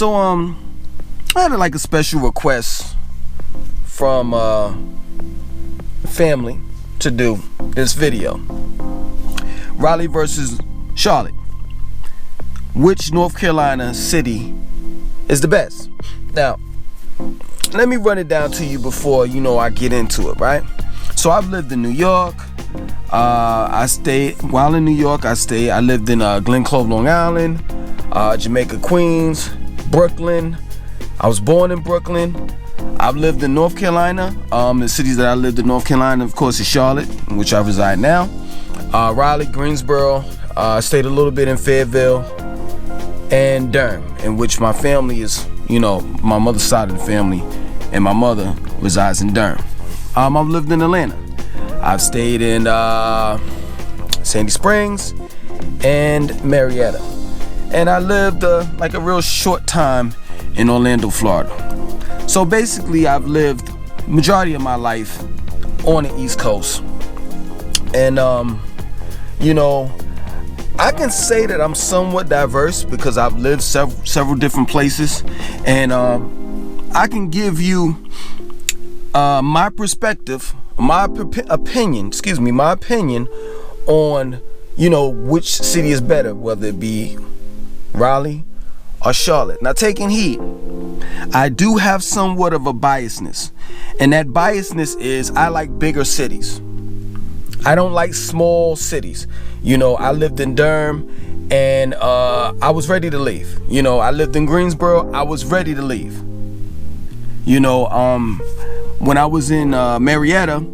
so I had like a special request from family to do this video. Raleigh versus Charlotte. Which North Carolina city is the best? Now, let me run it down to you before I get into it, right? So I've lived in New York. While in New York, I lived in Glen Clove, Long Island, Jamaica, Queens, Brooklyn. I was born in Brooklyn. I've lived in North Carolina. The cities that I lived in North Carolina, of course, is Charlotte, in which I reside now. Raleigh, Greensboro. Stayed a little bit in Fayetteville, and Durham, in which my family is, my mother's side of the family, and my mother resides in Durham. I've lived in Atlanta. I've stayed in Sandy Springs and Marietta, and I lived like a real short time in Orlando, Florida. So basically, I've lived majority of my life on the East Coast, and I can say that I'm somewhat diverse because I've lived several different places, and I can give you my perspective, my opinion on which city is better, whether it be Raleigh or Charlotte. Now, taking heed, I do have somewhat of a biasness, and that biasness is I like bigger cities. I don't like small cities. I lived in Durham, and I was ready to leave. I lived in Greensboro. I was ready to leave. When I was in Marietta,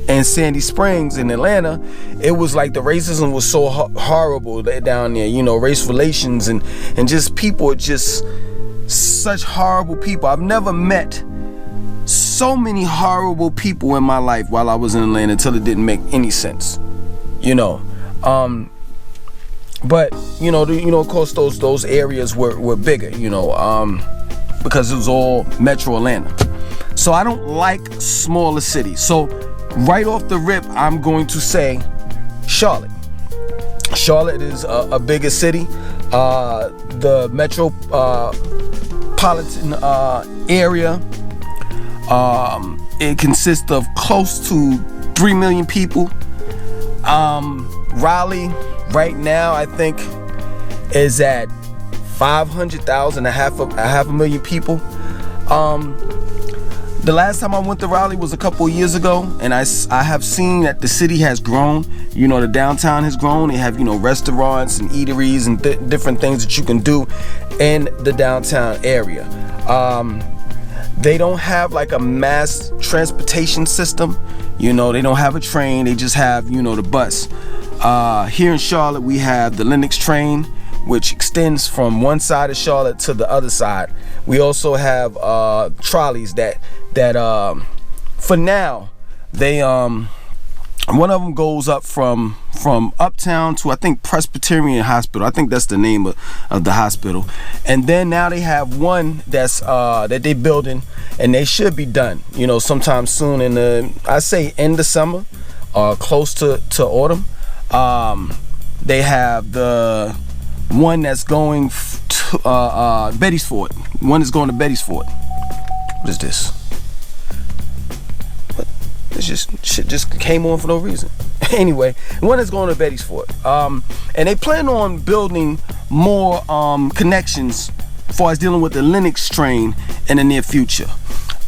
and Sandy Springs in Atlanta, it was like the racism was so horrible down there. Race relations and just people, just such horrible people. I've never met so many horrible people in my life while I was in Atlanta until it didn't make any sense, but of course those areas were bigger, because it was all Metro Atlanta. So I don't like smaller cities. So right off the rip, I'm going to say Charlotte. Charlotte is a bigger city. The metropolitan area. It consists of close to 3 million people. Raleigh right now, I think, is at 500,000, a half a million people. The last time I went to Raleigh was a couple of years ago, and I have seen that the city has grown. The downtown has grown. They have restaurants and eateries and different things that you can do in the downtown area. They don't have like a mass transportation system. They don't have a train. They just have, the bus. Here in Charlotte, we have the Lennox train, which extends from one side of Charlotte to the other side. We also have trolleys that for now, they one of them goes up from Uptown to, I think, Presbyterian Hospital. I think that's the name of the hospital. And then now they have one that's that they building, and they should be done sometime soon in I say end of summer or close to autumn. They have the one that's going to Bettysford. One is going to Bettysford. What is this? Shit just came on for no reason. Anyway, one is going to Bettysford. And they plan on building more connections as far as dealing with the Lennox train in the near future.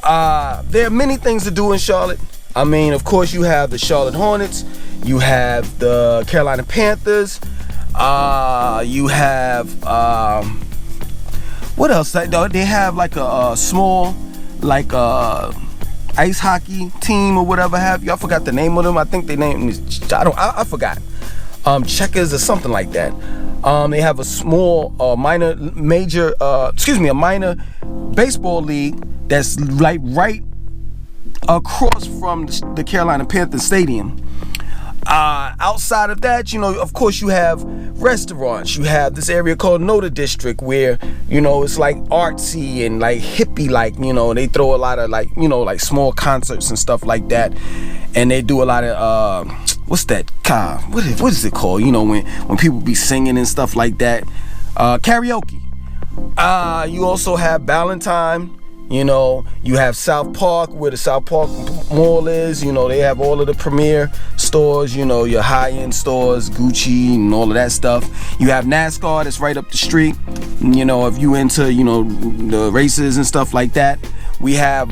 There are many things to do in Charlotte. Of course, you have the Charlotte Hornets. You have the Carolina Panthers. You have what else? They have like a small ice hockey team or whatever have you. I forgot the name of them. I think their name is I forgot. Checkers or something like that. They have a small minor baseball league that's like right across from the Carolina Panthers stadium. Outside of that, of course, you have restaurants. You have this area called Noda District where, it's like artsy and like hippie, they throw a lot of like small concerts and stuff like that. And they do a lot of, what's that? What is it called? When people be singing and stuff like that. Karaoke. You also have Ballantyne. You know, you have South Park, where the South Park Mall is. You know, they have all of the premier stores, you know, your high-end stores, Gucci and all of that stuff. You have NASCAR, that's right up the street. You know, if you into, you know, the races and stuff like that. We have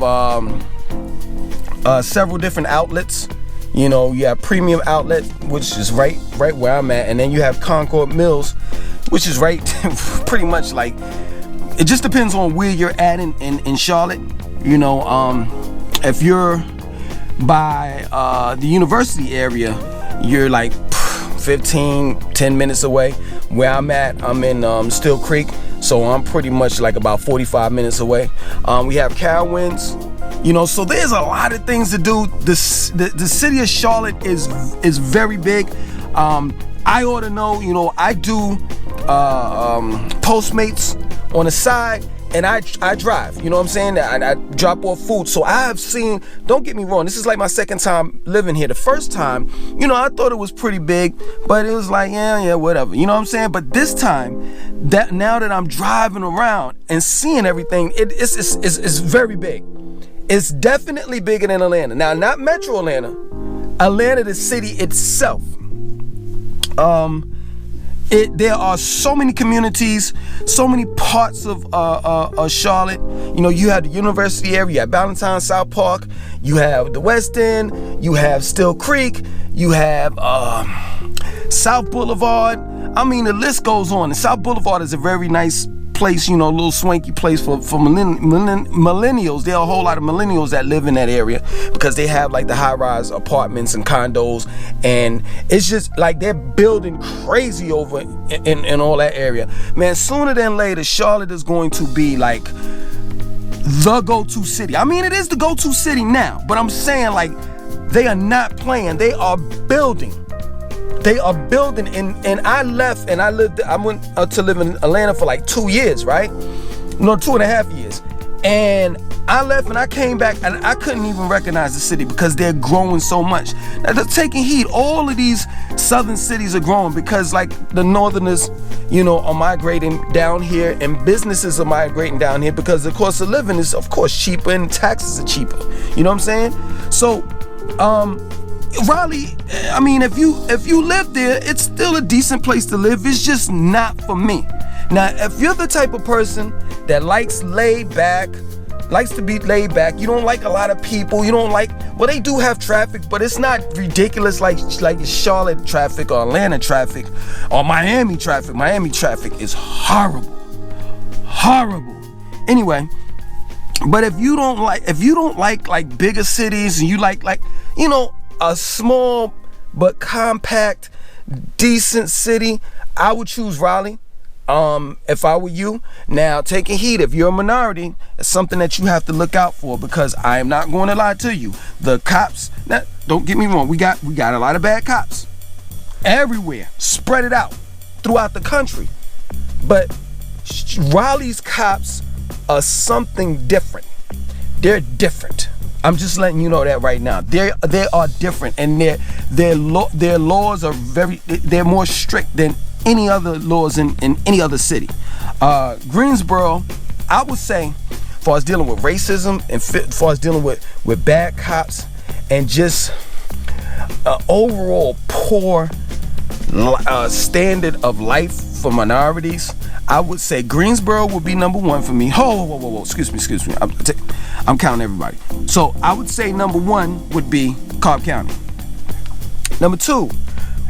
several different outlets. You know, you have Premium Outlet, which is right where I'm at. And then you have Concord Mills, which is right pretty much like, it just depends on where you're at in Charlotte. You know, if you're by the university area, you're like 10 minutes away. Where I'm at, I'm in Still Creek, so I'm pretty much like about 45 minutes away. We have Carowinds, you know, so there's a lot of things to do. The city of Charlotte is very big. I ought to know, you know, I do Postmates on the side, and I drive, you know what I'm saying? I drop off food. So I have seen, don't get me wrong, this is like my second time living here. The first time, you know, I thought it was pretty big, but it was like, yeah, whatever. You know what I'm saying? But this time, that now that I'm driving around and seeing everything, it's very big. It's definitely bigger than Atlanta. Now, not Metro Atlanta, the city itself. There are so many communities, so many parts of Charlotte. You know, you have the university area, you have Ballantyne, South Park, you have the West End, you have Still Creek, you have South Boulevard. I mean, the list goes on. And South Boulevard is a very nice place, you know, a little swanky place for millennials. There are a whole lot of millennials that live in that area because they have like the high-rise apartments and condos, and it's just like they're building crazy over in all that area. Man, sooner than later, Charlotte is going to be like the go-to city. I mean, it is the go-to city now, but I'm saying, like, they are not playing. They are building. They are building, and I left and I went to live in Atlanta for like 2 years, right? No, 2.5 years. And I left and I came back and I couldn't even recognize the city because they're growing so much. Now they're taking heed. All of these southern cities are growing because like the northerners, you know, are migrating down here, and businesses are migrating down here because the cost of living is of course cheaper and taxes are cheaper. You know what I'm saying? So, Raleigh, I mean, if you live there, it's still a decent place to live. It's just not for me. Now, if you're the type of person that likes to be laid back, you don't like a lot of people, you don't like, well, they do have traffic, but it's not ridiculous like Charlotte traffic or Atlanta traffic or Miami traffic. Miami traffic is horrible. Anyway, but if you don't like bigger cities, and you like, you know, a small but compact, decent city, I would choose Raleigh. If I were you. Now, taking heed, if you're a minority, it's something that you have to look out for, because I am not going to lie to you. The cops, now, don't get me wrong, we got a lot of bad cops everywhere, spread it out throughout the country. But Raleigh's cops are something different. They're different. I'm just letting you know that right now. They are different, and their laws are they're more strict than any other laws in any other city. Greensboro, I would say, as far as dealing with racism and as far as dealing with bad cops and just overall poor standard of life for minorities, I would say Greensboro would be number one for me. Whoa. Excuse me. I'm counting everybody. So I would say number one would be Cobb County. Number two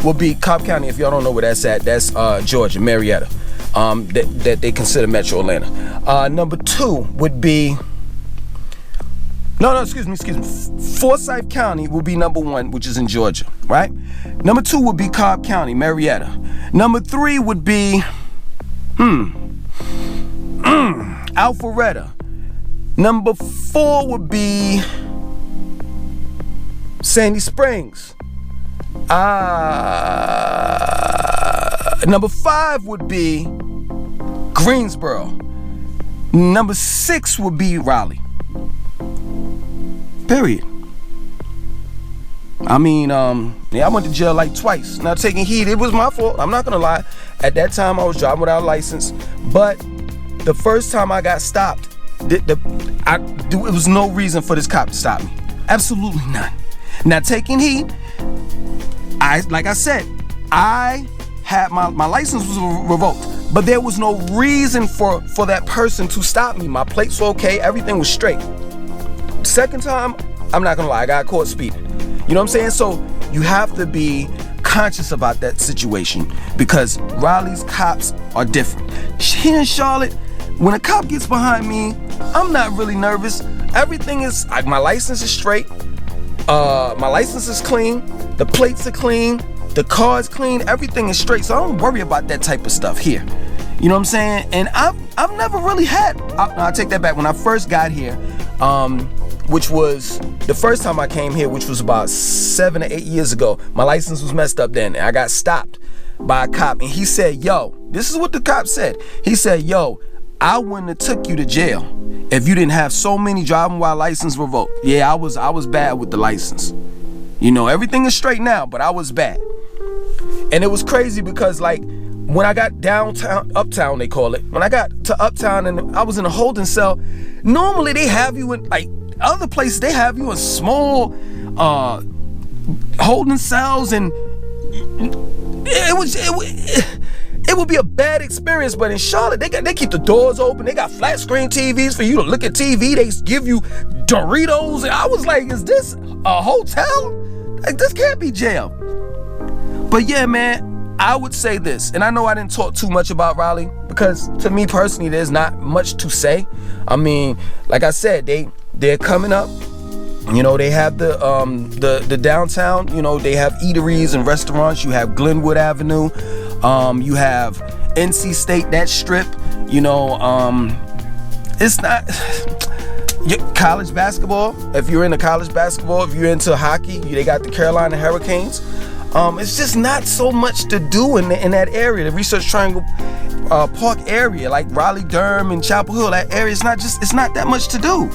would be Cobb County. If y'all don't know where that's at, that's Georgia, Marietta. That they consider Metro Atlanta. Number two would be excuse me. Forsyth County will be number one, which is in Georgia, right? Number two would be Cobb County, Marietta. Number three would be Alpharetta. Number four would be Sandy Springs. Number five would be Greensboro. Number six would be Raleigh. Period. I mean, I went to jail like twice. Now, taking heed, it was my fault. I'm not gonna lie. At that time, I was driving without a license, but the first time I got stopped, it was no reason for this cop to stop me. Absolutely none. Now, taking heed, like I said, I had my license was revoked, but there was no reason for that person to stop me. My plates were okay, everything was straight. Second time, I'm not gonna lie, I got caught speeding. You know what I'm saying? So you have to be conscious about that situation, because Raleigh's cops are different. Here in Charlotte, when a cop gets behind me, I'm not really nervous. Everything is, my license is straight. My license is clean. The plates are clean. The car is clean. Everything is straight. So I don't worry about that type of stuff here. You know what I'm saying? And I've never really had, I'll take that back. When I first got here, which was the first time I came here, which was about 7 or 8 years ago, my license was messed up then, and I got stopped by a cop, and he said, yo, this is what the cop said. He said, yo, I wouldn't have took you to jail if you didn't have so many driving while license revoked. Yeah, I was bad with the license. You know, everything is straight now, but I was bad. And it was crazy because, like, when I got downtown, uptown they call it, when I got to uptown and I was in a holding cell, normally they have you in, like, other places they have you in small holding cells, and it would be a bad experience. But in Charlotte, they keep the doors open. They got flat screen TVs for you to look at TV. They give you Doritos, and I was like, is this a hotel? Like, this can't be jail. But yeah, man, I would say this, and I know I didn't talk too much about Raleigh, because to me personally, there's not much to say. I mean, like I said, they're coming up. You know, they have the downtown. You know, they have eateries and restaurants. You have Glenwood Avenue. You have NC State, that strip. You know, it's not college basketball. If you're into college basketball, if you're into hockey, they got the Carolina Hurricanes. It's just not so much to do in that area, the Research Triangle Park area, like Raleigh, Durham, and Chapel Hill. That area, it's not that much to do.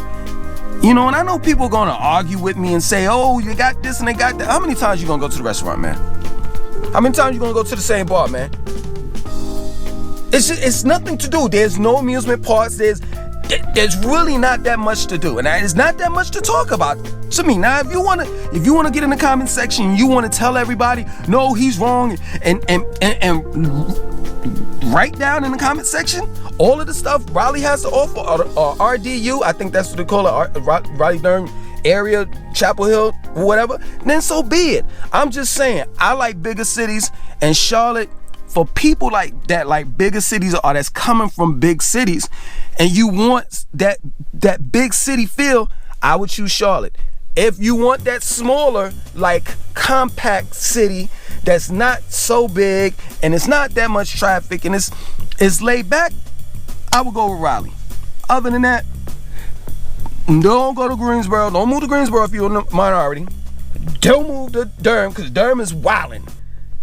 You know, and I know people are gonna argue with me and say, oh, you got this and they got that. How many times you gonna go to the restaurant, man? How many times you gonna go to the same bar, man? It's nothing to do. There's no amusement parks. There's really not that much to do, and it's not that much to talk about to me. Now, if you wanna get in the comment section and you wanna tell everybody, no, he's wrong, and write down in the comment section all of the stuff Raleigh has to offer, or RDU, I think that's what they call it, Raleigh Durham area, Chapel Hill, whatever, then so be it. I'm just saying, I like bigger cities, and Charlotte, for people like that, like bigger cities, or that's coming from big cities, and you want that big city feel, I would choose Charlotte. If you want that smaller, like compact city that's not so big and it's not that much traffic and it's laid back, I would go with Raleigh. Other than that, don't go to Greensboro. Don't move to Greensboro if you're in the minority. Don't move to Durham, because Durham is wilding.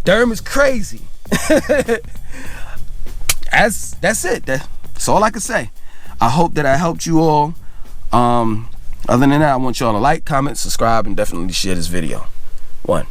Durham is crazy. That's it. That's all I can say. I hope that I helped you all. Other than that, I want y'all to like, comment, subscribe, and definitely share this video. 1.